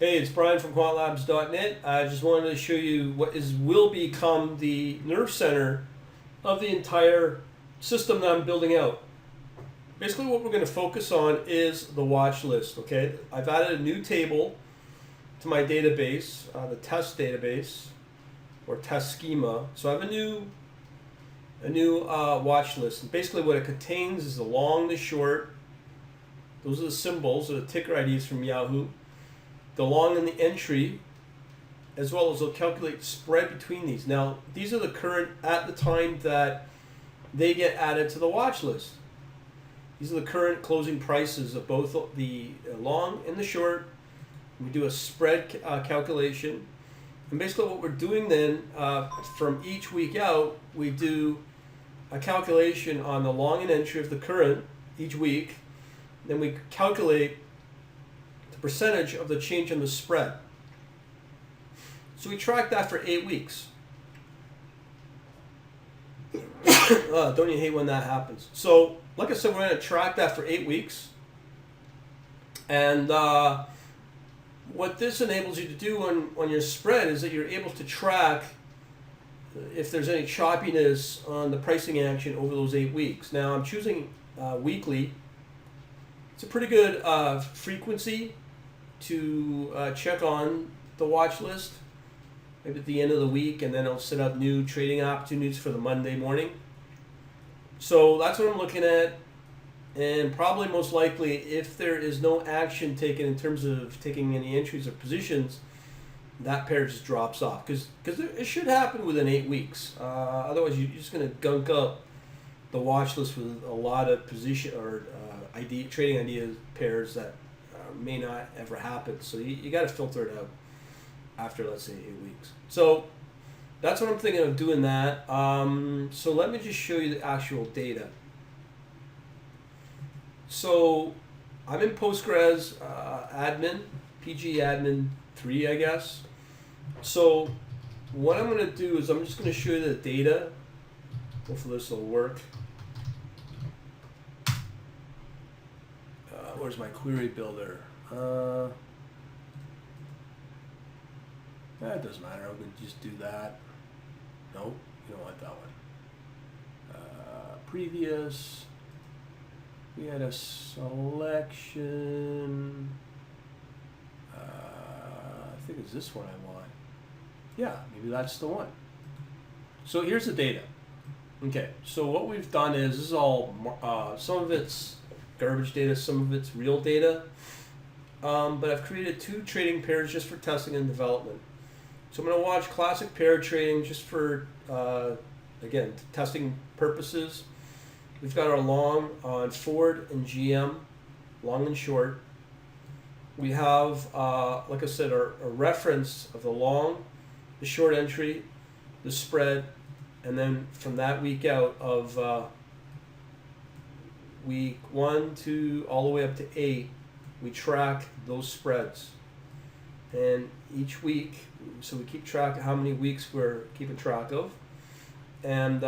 Hey, it's Brian from quantlabs.net. I just wanted to show you what will become the nerve center of the entire system that I'm building out. Basically, what we're going to focus on is the watch list. Okay, I've added a new table to my database, the test database or test schema. So I have a new watch list. And basically, what it contains is the long, the short. Those are the symbols or the ticker IDs from Yahoo. The long and the entry, as well as it'll calculate the spread between these. Now, these are the current at the time that they get added to the watch list. These are the current closing prices of both the long and the short. We do a spread calculation. And basically what we're doing then, from each week out, we do a calculation on the long and entry of the current each week. Then we calculate percentage of the change in the spread. So we track that for 8 weeks. Don't you hate when that happens? So, like I said, we're going to track that for 8 weeks. And what this enables you to do on your spread is that you're able to track if there's any choppiness on the pricing action over those 8 weeks. Now, I'm choosing weekly. It's a pretty good frequency to check on the watch list, maybe at the end of the week, and then I'll set up new trading opportunities for the Monday morning. So that's what I'm looking at, and probably most likely, if there is no action taken in terms of taking any entries or positions, that pair just drops off, because it should happen within 8 weeks. Otherwise, you're just going to gunk up the watch list with a lot of position or trading idea pairs that may not ever happen. So you got to filter it out after, let's say, 8 weeks. So that's what I'm thinking of doing that. So let me just show you the actual data. So I'm in Postgres Admin, PG Admin 3, I guess. So what I'm going to do is I'm just going to show you the data. Hopefully this will work. Where's my query builder? That doesn't matter. I'm going to just do that. Nope, you don't want that one. Previous. We had a selection. I think it's this one I want. Yeah, maybe that's the one. So here's the data. Okay, so what we've done is, this is all, some of it's garbage data, some of it's real data. But I've created 2 trading pairs just for testing and development. So I'm going to watch classic pair trading just for, again, testing purposes. We've got our long on Ford and GM, long and short. We have, like I said, our reference of the long, the short entry, the spread, and then from that week out of week 1 to all the way up to 8, we track those spreads. And each week, so we keep track of how many weeks we're keeping track of. And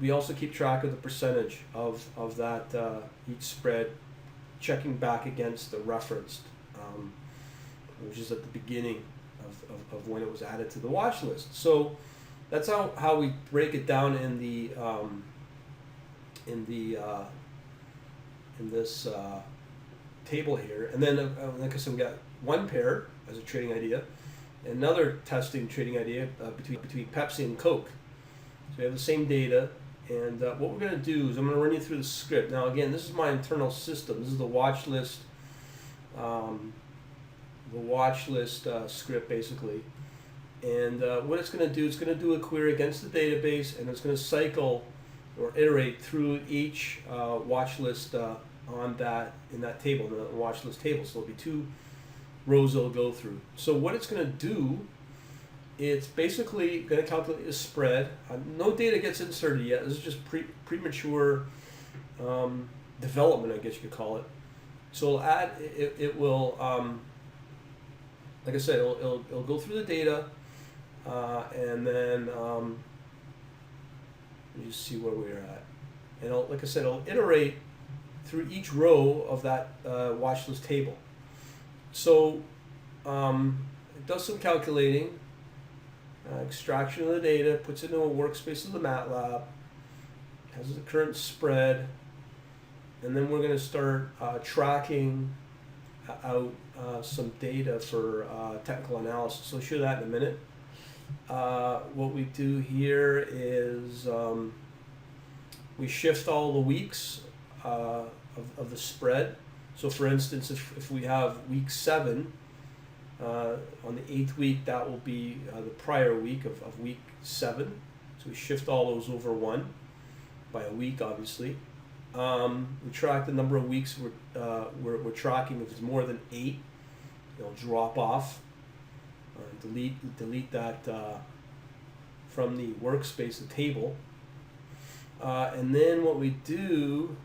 we also keep track of the percentage of that each spread, checking back against the referenced, which is at the beginning of when it was added to the watch list. So that's how we break it down in this table here. And then, like I said, we got one pair as a trading idea, another testing trading idea between Pepsi and Coke. So we have the same data, and what we're going to do is I'm going to run you through the script. Now, again, this is my internal system. This is the watch list, script basically. And what it's going to do, it's going to do a query against the database, and it's going to cycle or iterate through each watch list in that table, the watch list table. So there'll be 2 rows it'll go through. So what it's going to do, it's basically going to calculate the spread. No data gets inserted yet. This is just premature development, I guess you could call it. So it will, like I said, it'll go through the data, and then let me just see where we're at. And like I said, it'll iterate through each row of that watch list table. So it does some calculating, extraction of the data, puts it into a workspace of the Matlab, has the current spread, and then we're going to start tracking out some data for technical analysis. So I'll show you that in a minute. What we do here is we shift all the weeks of the spread. So for instance, if we have week 7, on the 8th week, that will be the prior week of week 7. So we shift all those over 1 by a week, obviously. We track the number of weeks we're tracking. If it's more than 8, it'll drop off. Delete that from the workspace, the table. And then what we do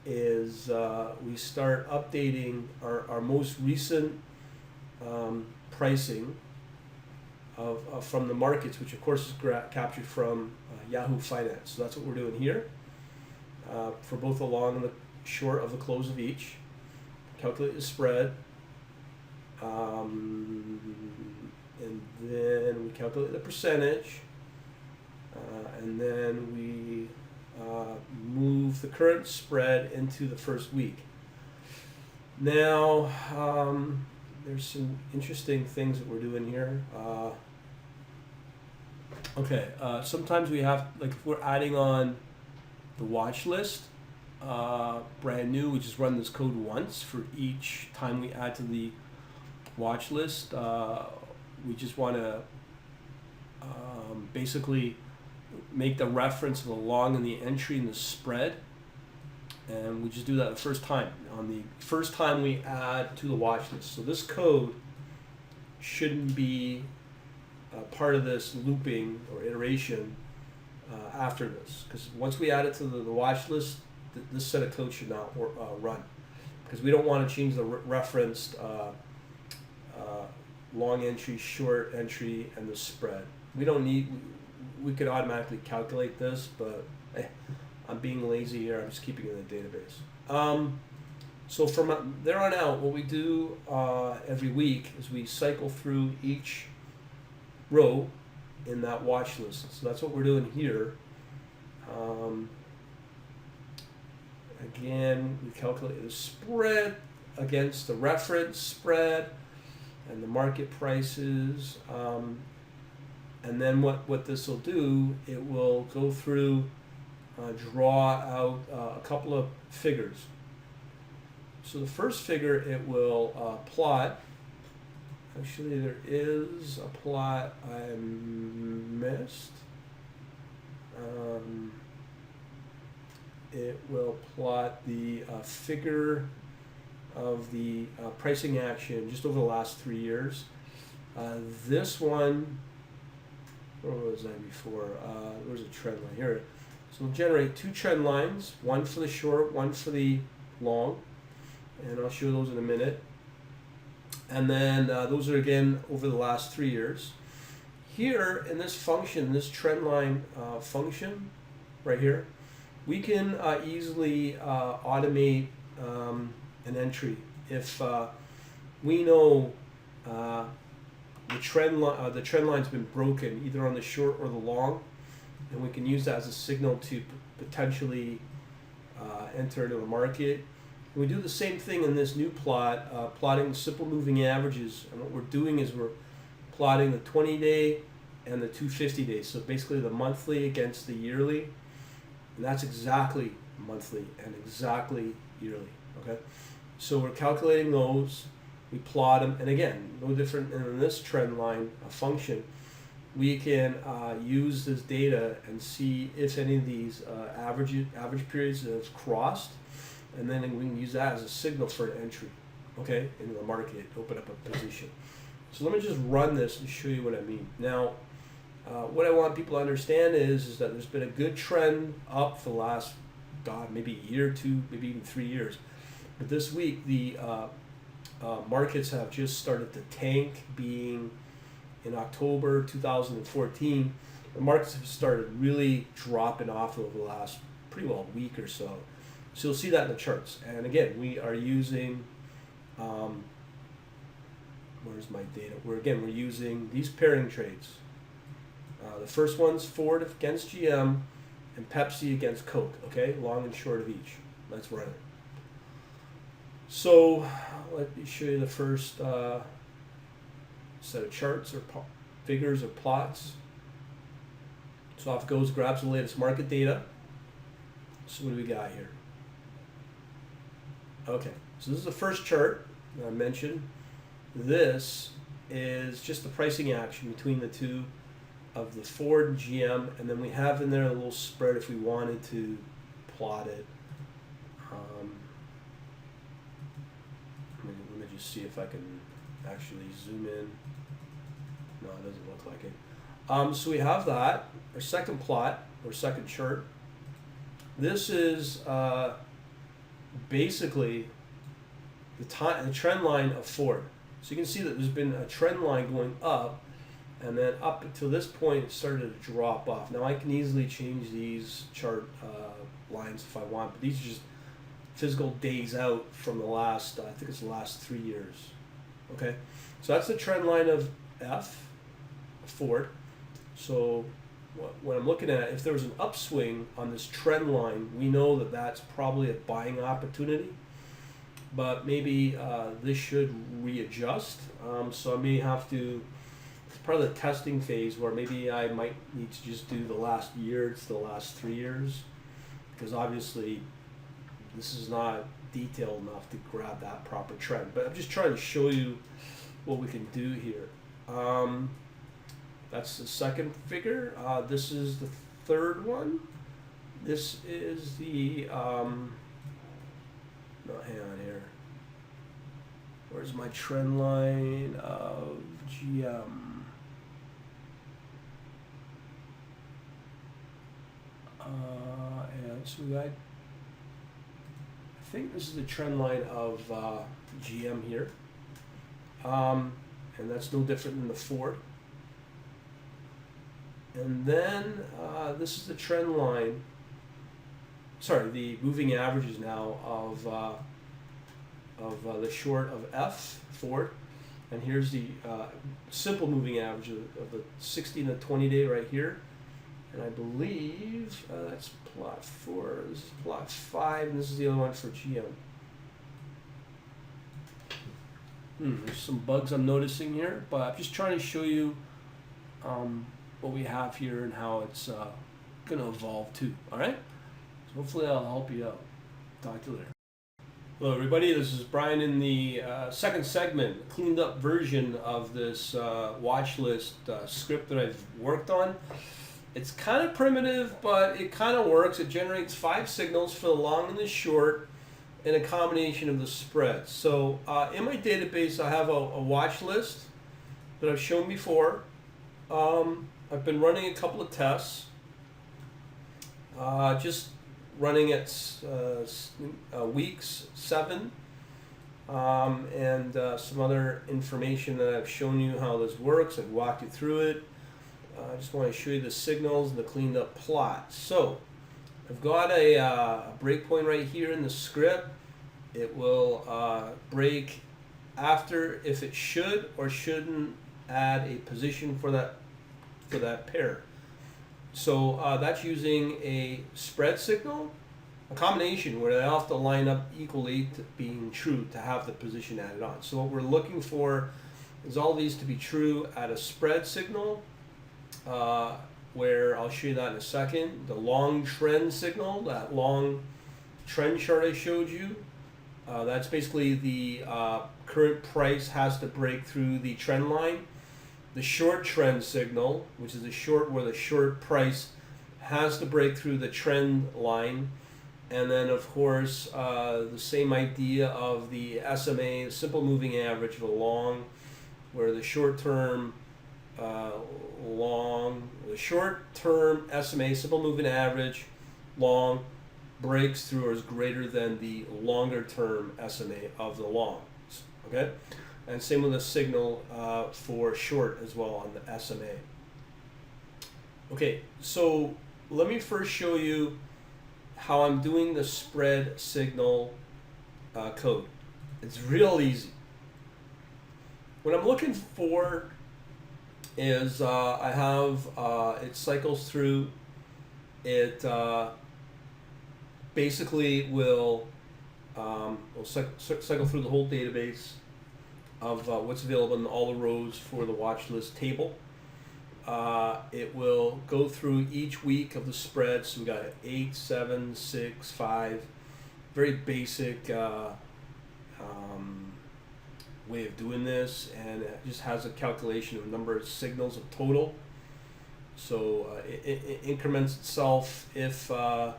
is we start updating our most recent pricing from the markets, which of course is captured from Yahoo Finance. So that's what we're doing here for both the long and the short of the close of each. Calculate the spread, and then we calculate the percentage, and then we move the current spread into the first week. Now, there's some interesting things that we're doing here. Sometimes we have, like if we're adding on the watch list, brand new, we just run this code once for each time we add to the watch list. We just want to basically make the reference of the long and the entry and the spread, and we just do that the first time, on the first time we add to the watch list. So this code shouldn't be part of this looping or iteration after this, because once we add it to the watch list, this set of code should not run, because we don't want to change the referenced long entry, short entry, and the spread. We could automatically calculate this, but I'm being lazy here. I'm just keeping it in the database. So from there on out, what we do every week is we cycle through each row in that watch list. So that's what we're doing here. Again, we calculate the spread against the reference spread and the market prices. And then what this will do, it will go through, draw out a couple of figures. So the first figure, it will plot. Actually, there is a plot I missed. It will plot the figure of the pricing action just over the last 3 years. This one, where was I before? There's a trend line here. So we'll generate 2 trend lines, one for the short, one for the long, and I'll show those in a minute. And then those are again over the last 3 years. Here in this function, this trend line function right here, we can easily automate an entry. If we know the trend line's been broken either on the short or the long, and we can use that as a signal to potentially enter into the market. And we do the same thing in this new plot, plotting simple moving averages. And what we're doing is we're plotting the 20-day and the 250 days. So basically the monthly against the yearly, and that's exactly monthly and exactly yearly. Okay, so we're calculating those. We plot them, and again, no different in this trend line function. We can use this data and see if any of these average periods have crossed, and then we can use that as a signal for an entry, okay, into the market, open up a position. So let me just run this and show you what I mean. Now, what I want people to understand is that there's been a good trend up for the last, maybe a year or two, maybe even 3 years. But this week, the markets have just started to tank, being in October 2014. The markets have started really dropping off over the last pretty well week or so. So you'll see that in the charts. And again, we are using Where's my data? We're using these pairing trades. The first one's Ford against GM and Pepsi against Coke. Okay, long and short of each. Let's run it. So let me show you the first set of charts or figures or plots. So off it goes, grabs the latest market data. So what do we got here? Okay, so this is the first chart that I mentioned. This is just the pricing action between the two of the Ford and GM, and then we have in there a little spread if we wanted to plot it. Let me just see if I can actually zoom in. No, it doesn't look like it. So we have that, our second plot, or second chart. This is basically the trend line of Ford. So you can see that there's been a trend line going up, and then up until this point it started to drop off. Now I can easily change these chart lines if I want, but these are just physical days out from the last, I think it's the last 3 years. Okay, so that's the trend line of Ford. So what I'm looking at, if there was an upswing on this trend line, we know that that's probably a buying opportunity. But maybe this should readjust. So I may have to, it's part of the testing phase where maybe I might need to just do the last year, it's the last 3 years. Because obviously this is not detailed enough to grab that proper trend. But I'm just trying to show you what we can do here. That's the second figure. This is the third one. This is the, no, hang on here. Where's my trend line of GM? And so I think this is the trend line of GM here. And that's no different than the Ford. And then this is the trend line, sorry, the moving averages now of the short of Ford. And here's the simple moving average of the 60 and the 20 day right here. And I believe that's plot 4, this is plot 5, and this is the other one for GM. There's some bugs I'm noticing here, but I'm just trying to show you what we have here and how it's going to evolve too. All right? So hopefully I'll help you out. Talk to you later. Hello everybody, this is Brian in the second segment, cleaned up version of this watch list script that I've worked on. It's kind of primitive, but it kind of works. It generates 5 signals for the long and the short and a combination of the spreads. So in my database I have a watch list that I've shown before. I've been running a couple of tests, just running at weeks 7, and some other information that I've shown you how this works. I've walked you through it. I just want to show you the signals and the cleaned up plot. So I've got a breakpoint right here in the script. It will break after if it should or shouldn't add a position for that pair. So that's using a spread signal, a combination where they all have to line up equally to being true to have the position added on. So what we're looking for is all these to be true at a spread signal, where I'll show you that in a second. The long trend signal, that long trend chart I showed you, that's basically the current price has to break through the trend line. The short trend signal, which is the short where the short price has to break through the trend line. And then of course the same idea of the SMA, the simple moving average of a long, where the short term SMA, simple moving average, long, breaks through or is greater than the longer term SMA of the long. Okay? And same with the signal for short as well on the SMA. Okay, so let me first show you how I'm doing the spread signal code. It's real easy. what I'm looking for is I have it cycles through. It basically will cycle through the whole database of what's available in all the rows for the watch list table. It will go through each week of the spread. So we got 8, 7, 6, 5. Very basic way of doing this, and it just has a calculation of number of signals of total. So it increments itself if the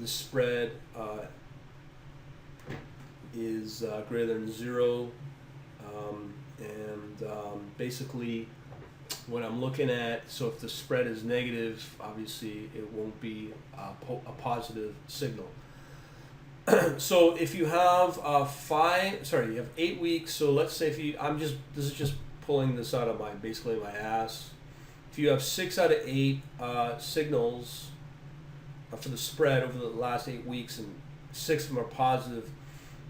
spread is greater than 0, and basically what I'm looking at, so if the spread is negative, obviously it won't be a positive signal. So if you have you have 8 weeks. So let's say this is just pulling this out of basically my ass. If you have 6 out of 8 signals for the spread over the last 8 weeks, and 6 of them are positive,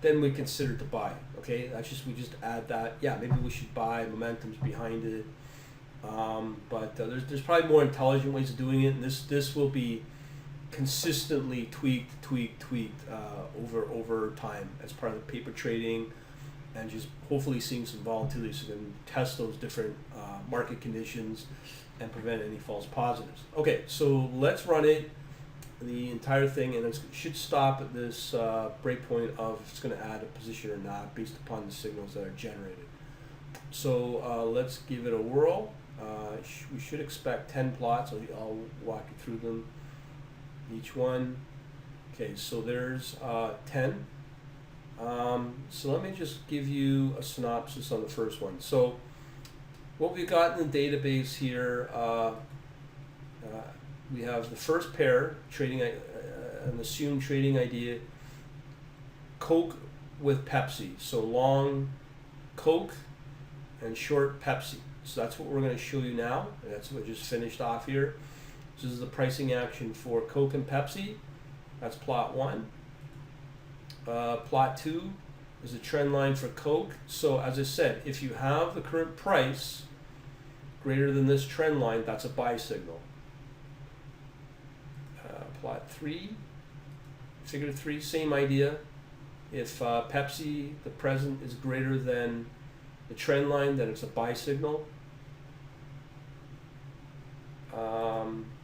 then we consider to buy. Okay, we just add that. Yeah, maybe we should buy. Momentum's behind it. But there's probably more intelligent ways of doing it, and this will be consistently tweaked over time as part of the paper trading, and just hopefully seeing some volatility so we can test those different market conditions and prevent any false positives. Okay, so let's run it, the entire thing, and it should stop at this breakpoint of if it's going to add a position or not based upon the signals that are generated. So let's give it a whirl. We should expect 10 plots. I'll walk you through them, each one. Okay, so there's 10. So let me just give you a synopsis on the first one. So what we've got in the database here, we have the first pair, trading an assumed trading idea, Coke with Pepsi. So long Coke and short Pepsi. So that's what we're going to show you now. That's what I just finished off here. This is the pricing action for Coke and Pepsi. That's plot 1. Plot 2 is a trend line for Coke. So as I said, if you have the current price greater than this trend line, that's a buy signal. Plot 3, figure 3, same idea. If Pepsi, the present, is greater than the trend line, then it's a buy signal.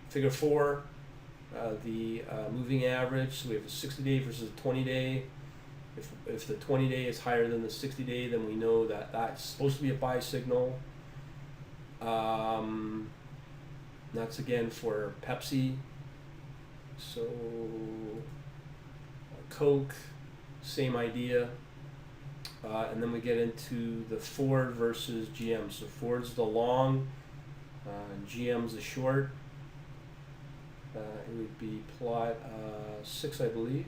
Figure 4, the moving average. So we have a 60-day versus a 20-day. If the 20-day is higher than the 60-day, then we know that that's supposed to be a buy signal. That's again for Pepsi. So Coke, same idea. And then we get into the Ford versus GM. So Ford's the long, GM's the short. It would be plot 6, I believe.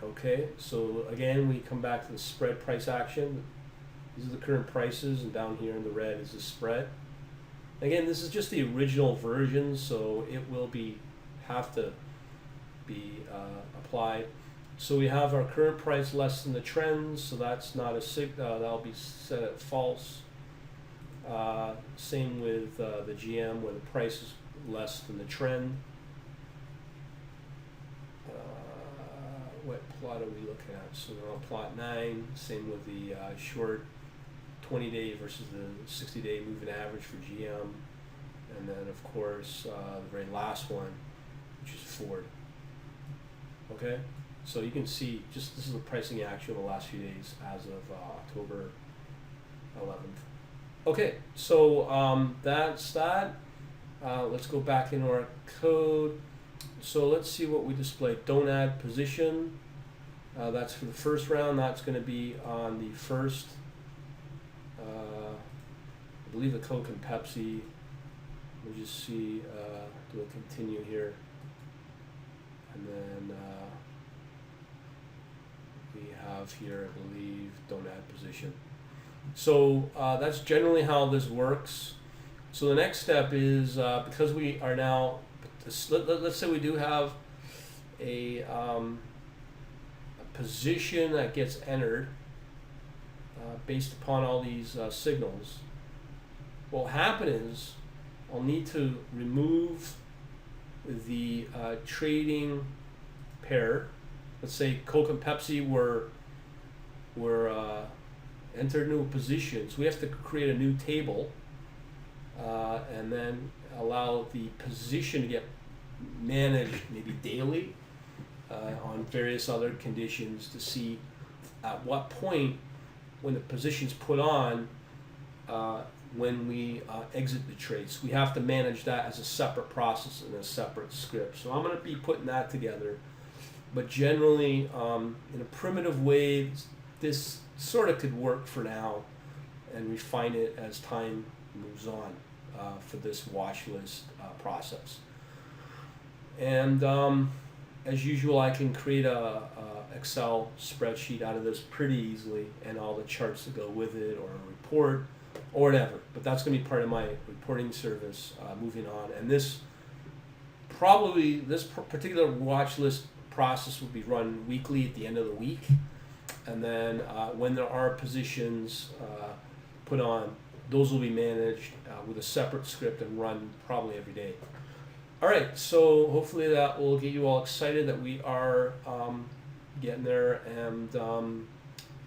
Okay, so again we come back to the spread price action. These are the current prices, and down here in the red is the spread. Again, this is just the original version, so it will have to be applied. So we have our current price less than the trend, so that's not a that'll be set at false. Same with the GM, where the price is less than the trend. What plot are we looking at? So we're on plot 9. Same with the short 20-day versus the 60-day moving average for GM, and then of course the very last one, which is Ford. Okay, so you can see this is the pricing action of the last few days as of October 11th. Okay, so that's that. Let's go back into our code. So let's see what we displayed. Don't add position. That's for the first round. That's going to be on the first, I believe, the Coke and Pepsi. We'll just see, do a continue here. And then we have here, I believe, don't add position. So that's generally how this works. So the next step is, because we are now, let's say we do have a position that gets entered. based upon all these signals. What will happen is I'll need to remove the trading pair. Let's say Coke and Pepsi were entered new positions. We have to create a new table and then allow the position to get managed maybe daily on various other conditions to see at what point when the position's put on when we exit the trades. We have to manage that as a separate process in a separate script. So I'm going to be putting that together. But generally, in a primitive way, this sort of could work for now, and refine it as time moves on for this watch list process. And as usual, I can create a Excel spreadsheet out of this pretty easily, and all the charts that go with it, or a report, or whatever. But that's going to be part of my reporting service moving on. And this particular watch list process will be run weekly at the end of the week. And then when there are positions put on, those will be managed with a separate script and run probably every day. All right, so hopefully that will get you all excited that we are getting there. And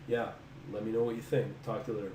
yeah, let me know what you think. Talk to you later.